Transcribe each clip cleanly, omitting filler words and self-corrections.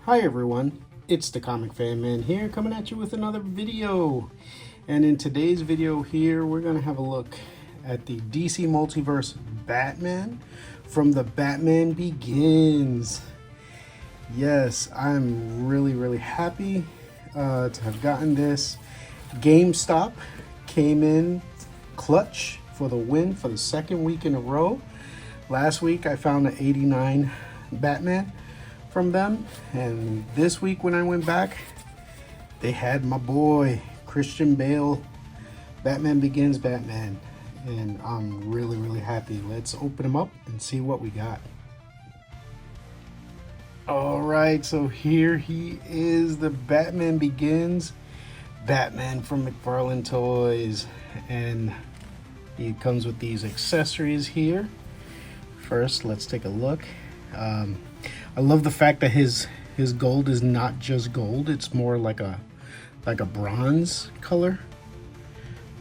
Hi everyone, it's the Comic Fan Man here coming at you with another video. And in today's video here, we're going to have a look at the DC Multiverse Batman from the Batman Begins. Yes, I'm really happy to have gotten this. GameStop came in clutch for the win for the second week in a row. Last week I found an 89 Batman from them, and this week when I went back, they had my boy Christian Bale Batman Begins Batman, and I'm really happy. Let's open them up and see what we got. All right, so here he is, the Batman Begins Batman from McFarlane Toys, and he comes with these accessories here. First, let's take a look. I love the fact that his gold is not just gold; it's more like a bronze color,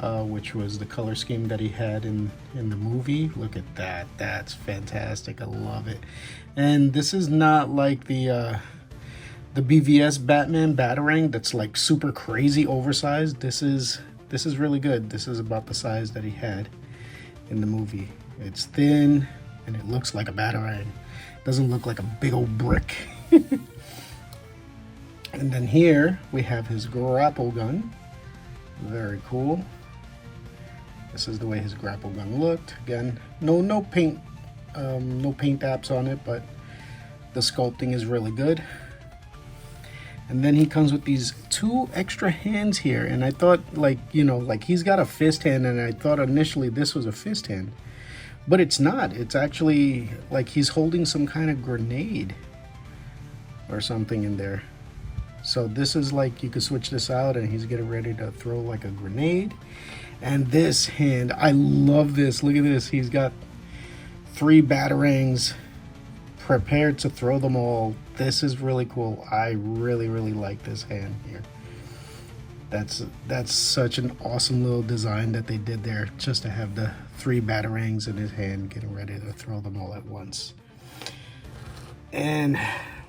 which was the color scheme that he had in the movie. Look at that; that's fantastic. I love it. And this is not like the BVS Batman Batarang that's like super crazy oversized. This is really good. This is about the size that he had in the movie. It's thin and it looks like a Batarang. Doesn't look like a big old brick. And then here we have his grapple gun. Very cool. This is the way his grapple gun looked. Again, no paint apps on it, but the sculpting is really good. And then he comes with these two extra hands here, and I thought, like he's got a fist hand, and I thought initially this was a fist hand. But it's not. It's actually like he's holding some kind of grenade or something in there. So this is like, you can switch this out and he's getting ready to throw like a grenade. And this hand, I love this. Look at this. He's got 3 Batarangs prepared to throw them all. This is really cool. I really like this hand here. That's such an awesome little design that they did there, just to have the 3 Batarangs in his hand getting ready to throw them all at once. And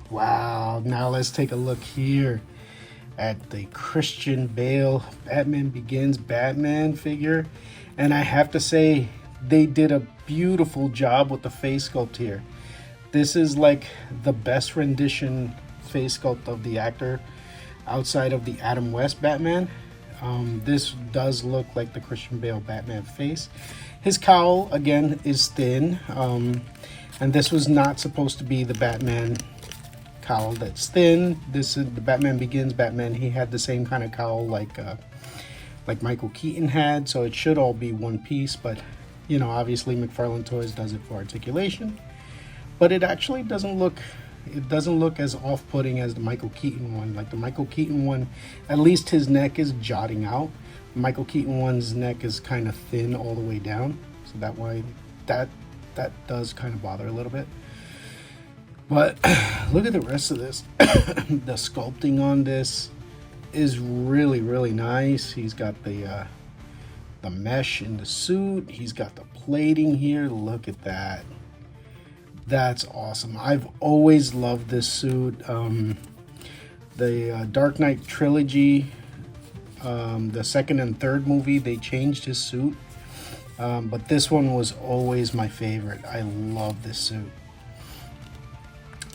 wow, now let's take a look here at the Christian Bale Batman Begins Batman figure. And I have to say, they did a beautiful job with the face sculpt here. This is like the best rendition face sculpt of the actor outside of the Adam West Batman. This does look like the Christian Bale Batman face. His cowl, again, is thin. And this was not supposed to be the Batman cowl that's thin. This is the Batman Begins Batman. He had the same kind of cowl like Michael Keaton had, so it should all be one piece. But, obviously McFarlane Toys does it for articulation. But it actually doesn't look as off-putting as the Michael Keaton one. Like the Michael Keaton one, at least his neck is jutting out. Michael Keaton one's neck is kind of thin all the way down, so that way that does kind of bother a little bit. But look at the rest of this. The sculpting on this is really nice. He's got the mesh in the suit. He's got the plating here. Look at that. That's awesome. I've always loved this suit. The Dark Knight trilogy, the second and third movie, they changed his suit. But this one was always my favorite. I love this suit.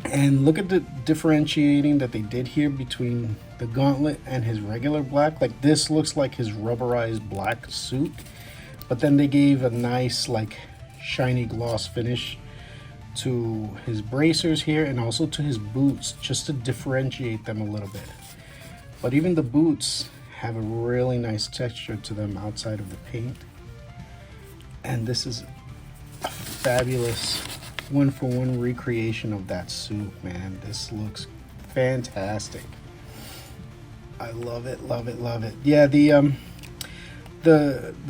And look at the differentiating that they did here between the gauntlet and his regular black. Like this looks like his rubberized black suit, but then they gave a nice like shiny gloss finish to his bracers here and also to his boots, just to differentiate them a little bit. But even the boots have a really nice texture to them outside of the paint. And this is a fabulous one-for-one recreation of that suit, man. This looks fantastic. I love it. Yeah, the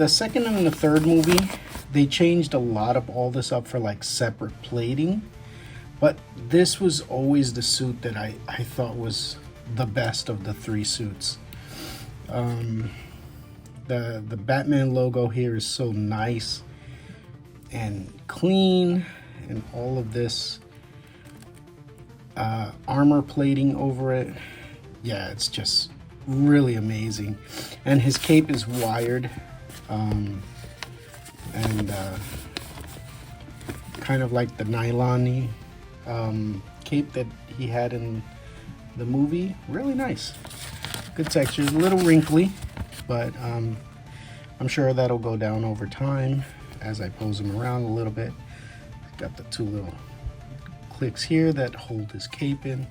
second and the third movie, they changed a lot of all this up for like separate plating, but this was always the suit that I thought was the best of the 3 suits. The Batman logo here is so nice and clean, and all of this armor plating over it. Yeah, it's just really amazing. And his cape is wired, and kind of like the nylon-y cape that he had in the movie. Really nice. Good textures, a little wrinkly, but I'm sure that'll go down over time as I pose him around a little bit. Got the two little clicks here that hold his cape in.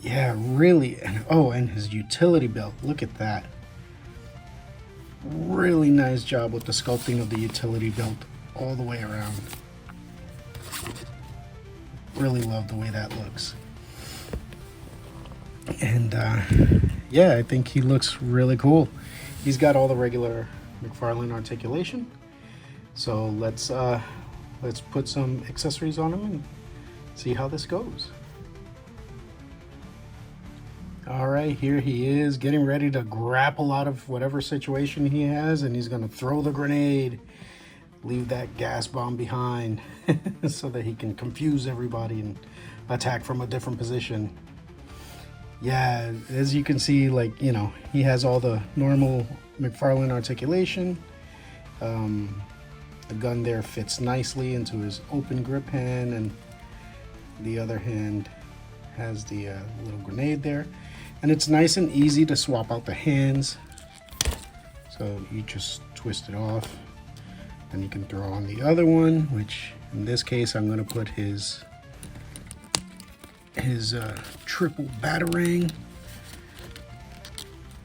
Yeah, really. And oh, and his utility belt, look at that. Really nice job with the sculpting of the utility belt all the way around. Really love the way that looks. And yeah, I think he looks really cool. He's got all the regular McFarlane articulation. So let's put some accessories on him and see how this goes. All right, here he is getting ready to grapple out of whatever situation he has, and he's gonna throw the grenade, leave that gas bomb behind so that he can confuse everybody and attack from a different position. Yeah, as you can see, like, you know, he has all the normal McFarlane articulation. The gun there fits nicely into his open grip hand, and the other hand has the little grenade there. And it's nice and easy to swap out the hands. So you just twist it off, and you can throw on the other one, which in this case I'm going to put his triple Batarang.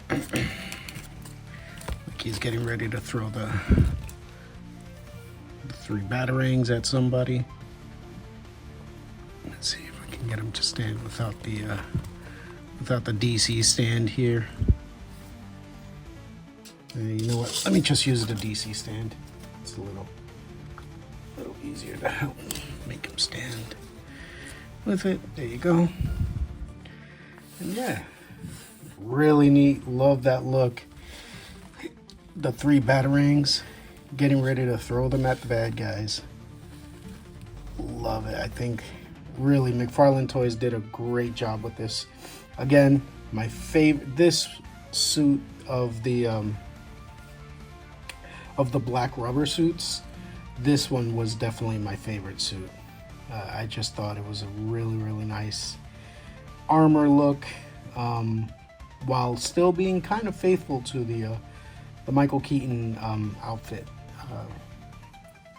Like he's getting ready to throw the 3 Batarangs at somebody. Let's see if I can get him to stand without the DC stand here. You know what? Let me just use the DC stand. It's a little easier to help make him stand with it. There you go. And yeah, really neat. Love that look. The 3 Batarangs, getting ready to throw them at the bad guys. Love it. I think really McFarlane Toys did a great job with this. Again, my favorite, this suit of the black rubber suits, this one was definitely my favorite suit. I just thought it was a really nice armor look, while still being kind of faithful to the Michael Keaton outfit,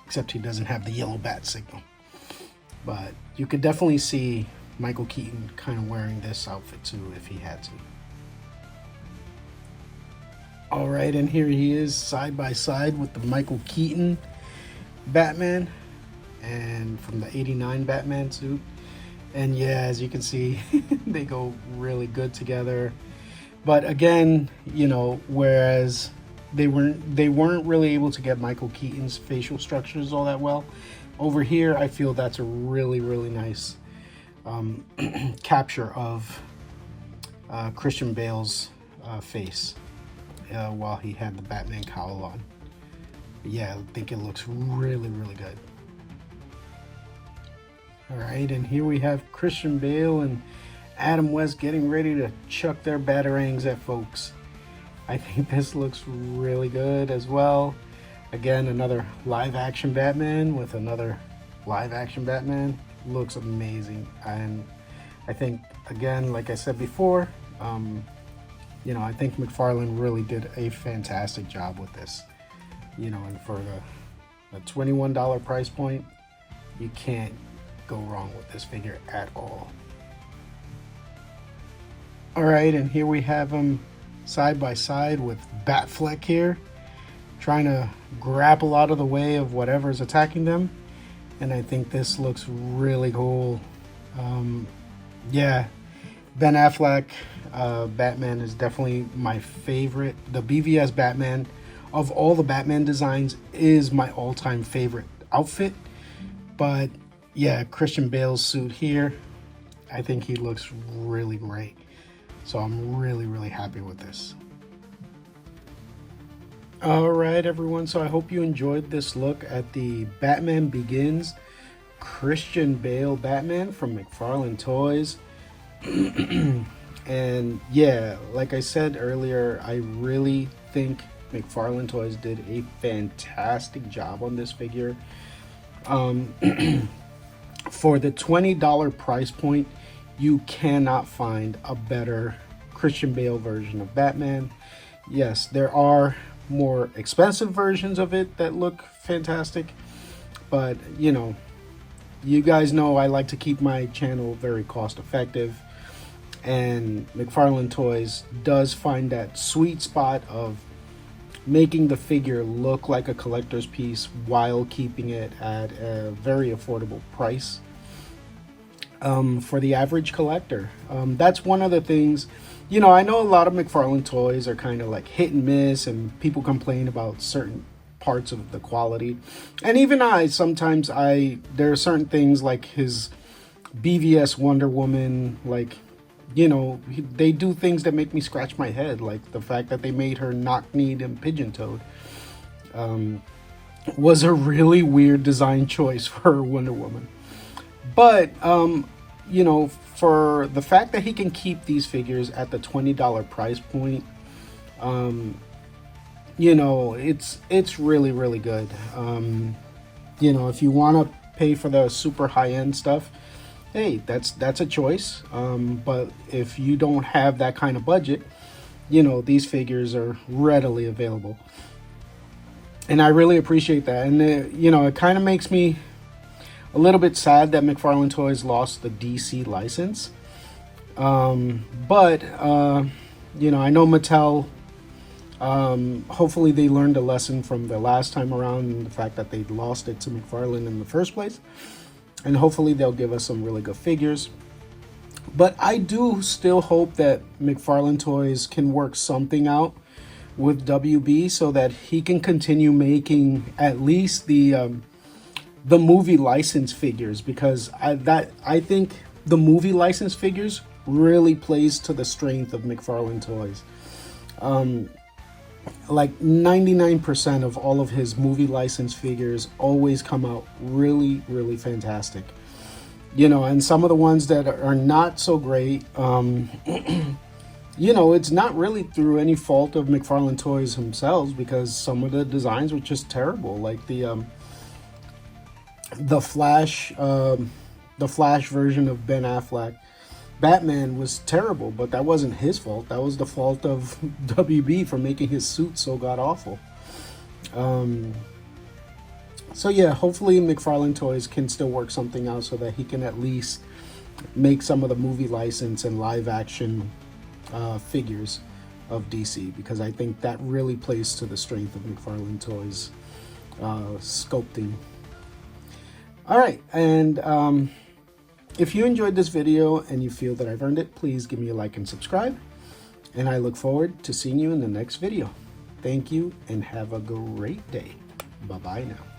except he doesn't have the yellow bat signal. But you could definitely see Michael Keaton kind of wearing this outfit too if he had to. All right, and here he is side by side with the Michael Keaton Batman and from the '89 Batman suit. And yeah, as you can see, they go really good together. But again, you know, whereas they weren't really able to get Michael Keaton's facial structures all that well, over here I feel that's a really nice capture of Christian Bale's face while he had the Batman cowl on. But yeah, I think it looks really good. All right, and here we have Christian Bale and Adam West getting ready to chuck their Batarangs at folks. I think this looks really good as well. Again, another live action Batman with another live action Batman. Looks amazing. And I think, again, like I said before, you know, I think McFarlane really did a fantastic job with this. You know, and for the $21 price point, you can't go wrong with this figure at all. All right, and here we have him side by side with Bat-Fleck here, trying to grapple out of the way of whatever's attacking them. And I think this looks really cool. Yeah, Ben Affleck Batman is definitely my favorite. The BVS Batman of all the Batman designs is my all-time favorite outfit. But yeah, Christian Bale's suit here, I think he looks really great. So I'm really happy with this. All right, everyone. So I hope you enjoyed this look at the Batman Begins Christian Bale Batman from McFarlane Toys. And yeah, like I said earlier, I really think McFarlane Toys did a fantastic job on this figure. For the $20 price point, you cannot find a better Christian Bale version of Batman. Yes, there are more expensive versions of it that look fantastic, but you know, you guys know I like to keep my channel very cost effective, and McFarlane Toys does find that sweet spot of making the figure look like a collector's piece while keeping it at a very affordable price for the average collector. That's one of the things, you know, I know a lot of McFarlane Toys are kind of like hit and miss, and people complain about certain parts of the quality. And even sometimes there are certain things like his BVS Wonder Woman, like, you know, they do things that make me scratch my head, like the fact that they made her knock-kneed and pigeon-toed. Was a really weird design choice for Wonder Woman. But, you know, for the fact that he can keep these figures at the $20 price point, you know, it's really, really good. You know, if you want to pay for the super high-end stuff, hey, that's a choice. But if you don't have that kind of budget, you know, these figures are readily available. And I really appreciate that. And, you know, it kind of makes me a little bit sad that McFarlane Toys lost the DC license. But, you know, I know Mattel, hopefully they learned a lesson from the last time around, and the fact that they lost it to McFarlane in the first place. And hopefully they'll give us some really good figures. But I do still hope that McFarlane Toys can work something out with WB so that he can continue making at least the movie license figures, because I think the movie license figures really plays to the strength of McFarlane Toys. Like 99% of all of his movie license figures always come out really, really fantastic. You know, and some of the ones that are not so great, you know, it's not really through any fault of McFarlane Toys themselves, because some of the designs were just terrible. Like the Flash version of Ben Affleck Batman was terrible, but that wasn't his fault. That was the fault of WB for making his suit so god awful. So yeah, hopefully McFarlane Toys can still work something out so that he can at least make some of the movie license and live action figures of DC, because I think that really plays to the strength of McFarlane Toys sculpting. All right, and if you enjoyed this video and you feel that I've earned it, please give me a like and subscribe. And I look forward to seeing you in the next video. Thank you and have a great day. Bye-bye now.